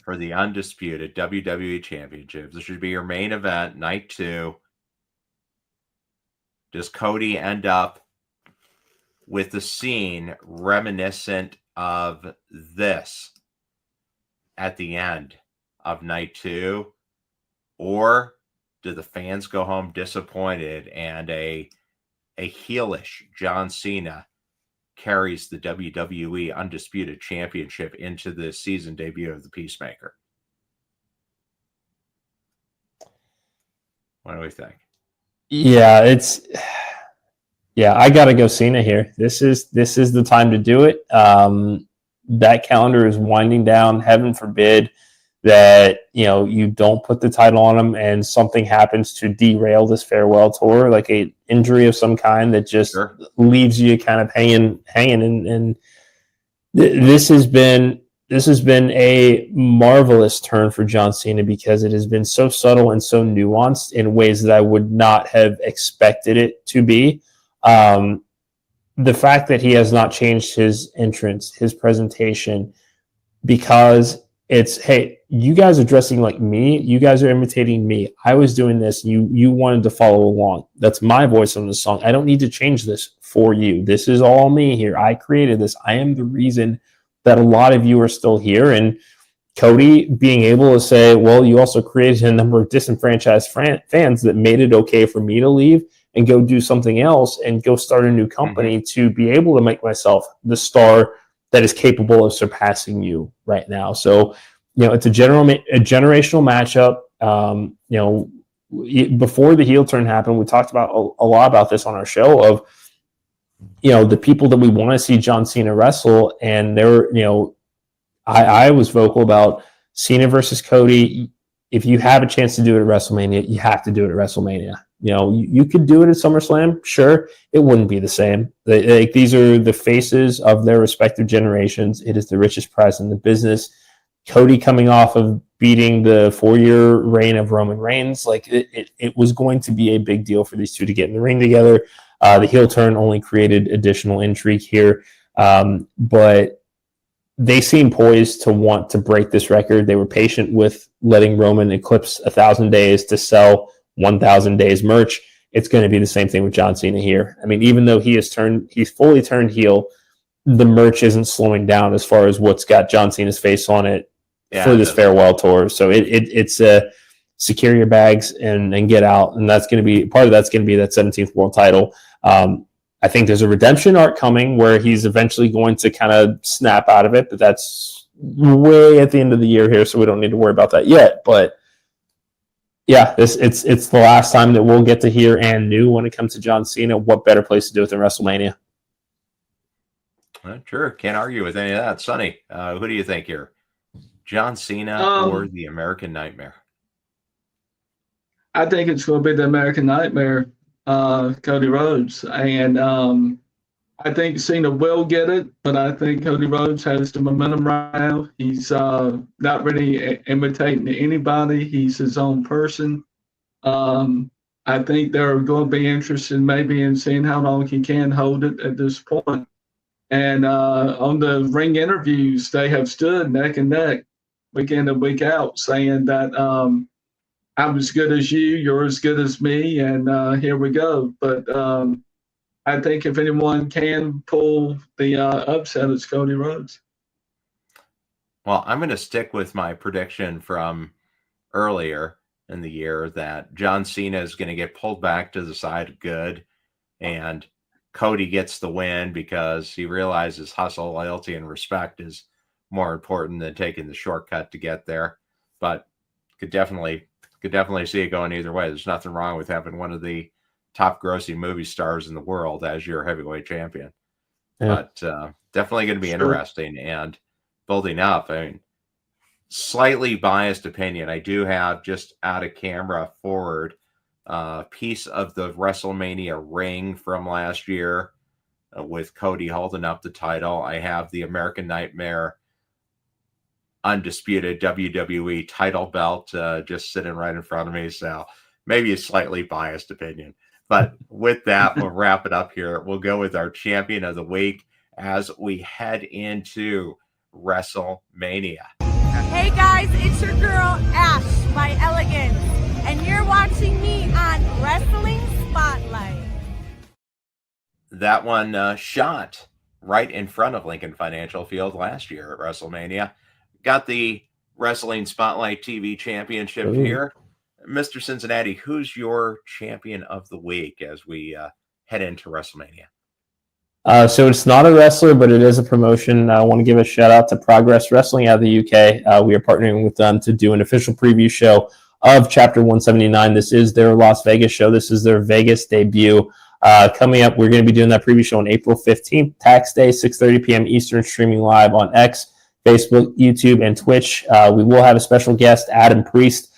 for the undisputed WWE Championship. This should be your main event, night 2. Does Cody end up with the scene reminiscent of this at the end of night 2, or do the fans go home disappointed and a heelish John Cena carries the WWE Undisputed Championship into the season debut of the Peacemaker? What do we think? I gotta go Cena here. This is the time to do it. That calendar is winding down. Heaven forbid that you don't put the title on him and something happens to derail this farewell tour, like a injury of some kind that just leaves you kind of hanging. And this has been a marvelous turn for John Cena because it has been so subtle and so nuanced in ways that I would not have expected it to be. The fact that he has not changed his entrance, his presentation, because it's, hey, you guys are dressing like me. You guys are imitating me. I was doing this. You wanted to follow along. That's my voice on the song. I don't need to change this for you. This is all me here. I created this. I am the reason that a lot of you are still here. And Cody being able to say, well, you also created a number of disenfranchised fans that made it okay for me to leave and go do something else and go start a new company to be able to make myself the star that is capable of surpassing you right now. So, it's a generational matchup. Before the heel turn happened, we talked about a lot about this on our show of, the people that we want to see John Cena wrestle. And I was vocal about Cena versus Cody. If you have a chance to do it at WrestleMania, you have to do it at WrestleMania. you could do it at SummerSlam. Sure, it wouldn't be the same. These are the faces of their respective generations. It is the richest prize in the business. Cody coming off of beating the 4-year reign of Roman Reigns, it was going to be a big deal for these two to get in the ring together. The heel turn only created additional intrigue here, but they seem poised to want to break this record. They were patient with letting Roman eclipse 1,000 days to sell 1,000 days merch. It's going to be the same thing with John Cena here. I mean, even though he's fully turned heel, the merch isn't slowing down as far as what's got John Cena's face on it for this farewell tour. So it's secure your bags and get out. And that's going to be part of that's going to be that 17th world title. I think there's a redemption arc coming where he's eventually going to kind of snap out of it, but that's way at the end of the year here, so we don't need to worry about that yet. But yeah, it's the last time that we'll get to hear and new when it comes to John Cena. What better place to do it than WrestleMania? Sure, can't argue with any of that. Sonny, who do you think here? John Cena or the American Nightmare? I think it's going to be the American Nightmare, Cody Rhodes. And I think Cena will get it, but I think Cody Rhodes has the momentum right now. He's not really imitating anybody. He's his own person. I think they're going to be interested maybe in seeing how long he can hold it at this point. And on the ring interviews, they have stood neck and neck, week in and week out, saying that I'm as good as you, you're as good as me, and here we go. But I think if anyone can pull the upset, it's Cody Rhodes. Well, I'm going to stick with my prediction from earlier in the year that John Cena is going to get pulled back to the side of good, and Cody gets the win because he realizes hustle, loyalty, and respect is more important than taking the shortcut to get there. But could definitely see it going either way. There's nothing wrong with having one of the top grossing movie stars in the world as your heavyweight champion. Yeah. But definitely going to be interesting and building up. I mean, slightly biased opinion. I do have, just out of camera forward, piece of the WrestleMania ring from last year with Cody holding up the title. I have the American Nightmare undisputed WWE title belt just sitting right in front of me. So maybe a slightly biased opinion. But with that, we'll wrap it up here. We'll go with our champion of the week as we head into WrestleMania. Hey guys, it's your girl Ash by Elegance, and you're watching me on Wrestling Spotlight. That one shot right in front of Lincoln Financial Field last year at WrestleMania. Got the Wrestling Spotlight TV Championship here. Mr. Cincinnati, who's your champion of the week as we head into WrestleMania? So it's not a wrestler, but it is a promotion. I want to give a shout out to Progress Wrestling out of the UK. We are partnering with them to do an official preview show of Chapter 179. This is their Las Vegas show. This is their Vegas debut. Coming up, we're going to be doing that preview show on April 15th, tax day, 6:30 p.m. Eastern, streaming live on X, Facebook, YouTube, and Twitch. We will have a special guest, Adam Priest,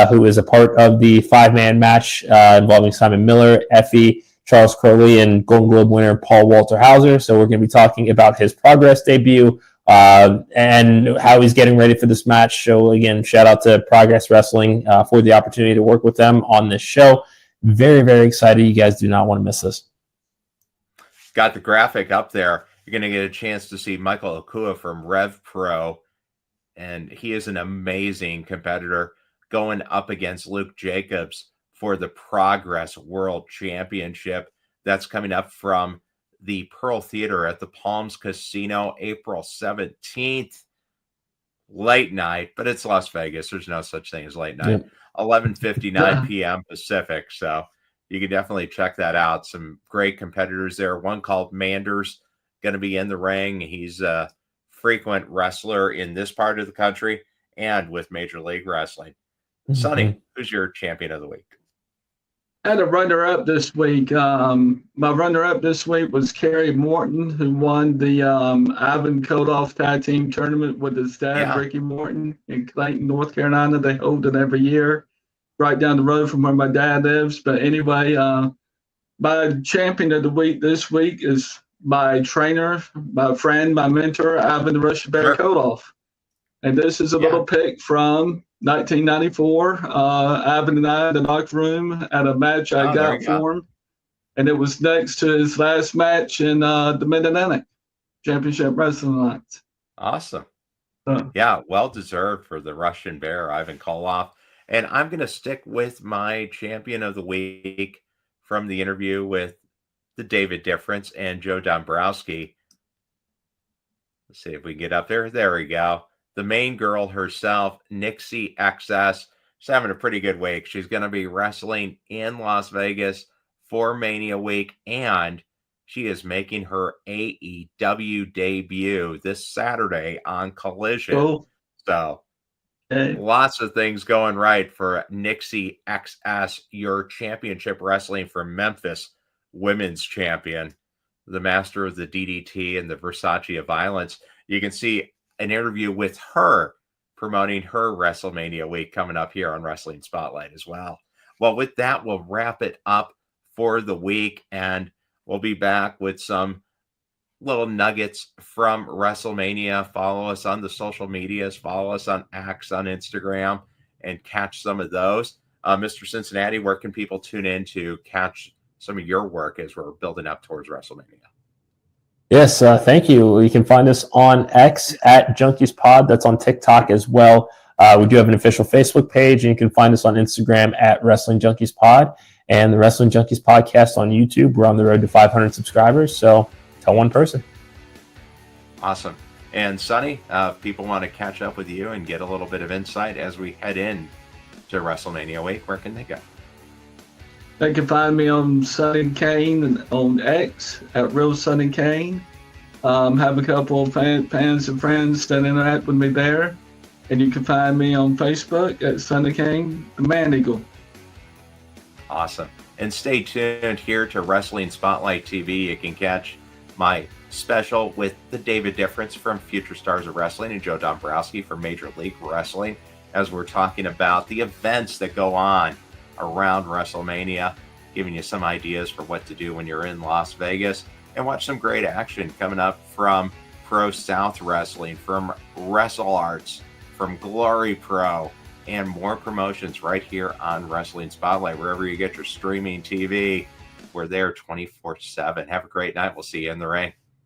who is a part of the 5-man match involving Simon Miller, Effie, Charles Crowley, and Golden Globe winner Paul Walter Hauser. So we're going to be talking about his Progress debut and how he's getting ready for this match. So again, shout out to Progress Wrestling for the opportunity to work with them on this show. Very, very excited. You guys do not want to miss this. Got the graphic up there. You're going to get a chance to see Michael Okua from Rev Pro, and he is an amazing competitor going up against Luke Jacobs for the Progress World Championship. That's coming up from the Pearl Theater at the Palms Casino, April 17th. Late night, but it's Las Vegas. There's no such thing as late night. 11:59 p.m. Pacific. So you can definitely check that out. Some great competitors there. One called Manders going to be in the ring. He's a frequent wrestler in this part of the country and with Major League Wrestling. Sonny, who's your champion of the week? I had a runner-up this week. My runner-up this week was Kerry Morton, who won the Ivan Koloff tag team tournament with his dad, Ricky Morton, in Clayton, North Carolina. They hold it every year. right down the road from where my dad lives. But anyway, my champion of the week this week is my trainer, my friend, my mentor, Ivan the Russian Bear Koloff. And this is a little pick from 1994. Ivan and I in the locker room at a match I got for him. And it was next to his last match in the Mid-Atlantic Championship Wrestling Alliance. Awesome. Yeah, well-deserved for the Russian Bear, Ivan Koloff. And I'm going to stick with my champion of the week from the interview with the David Difference and Joe Dombrowski. Let's see if we can get up there. There we go. The main girl herself, Nixie XS. She's having a pretty good week. She's going to be wrestling in Las Vegas for Mania week, and she is making her AEW debut this Saturday on Collision. Cool. So lots of things going right for Nixie XS, your championship wrestling for Memphis women's champion, the master of the DDT and the Versace of violence. You can see an interview with her promoting her WrestleMania week coming up here on Wrestling Spotlight as well. Well, with that, we'll wrap it up for the week, and we'll be back with some little nuggets from WrestleMania. Follow us on the social medias, follow us on X on Instagram, and catch some of those. Mr. Cincinnati, where can people tune in to catch some of your work as we're building up towards WrestleMania? Yes, thank you. You can find us on X at Junkies Pod. That's on TikTok as well. We do have an official Facebook page, and you can find us on Instagram at Wrestling Junkies Pod and the Wrestling Junkies Podcast on YouTube. We're on the road to 500 subscribers, so tell one person. Awesome. And Sonny, if people want to catch up with you and get a little bit of insight as we head in to WrestleMania week, where can they go? They can find me on Sonny Cain on X at Real Sonny Cain. Have a couple of fans and friends that interact with me there. And you can find me on Facebook at Sonny Cain, the Man Eagle. Awesome. And stay tuned here to Wrestling Spotlight TV. You can catch my special with the David Difference from Future Stars of Wrestling and Joe Dombrowski from Major League Wrestling, as we're talking about the events that go on around WrestleMania, giving you some ideas for what to do when you're in Las Vegas, and watch some great action coming up from Pro South Wrestling, from Wrestle Arts, from Glory Pro, and more promotions right here on Wrestling Spotlight. Wherever you get your streaming TV, we're there 24/7. Have a great night. We'll see you in the ring.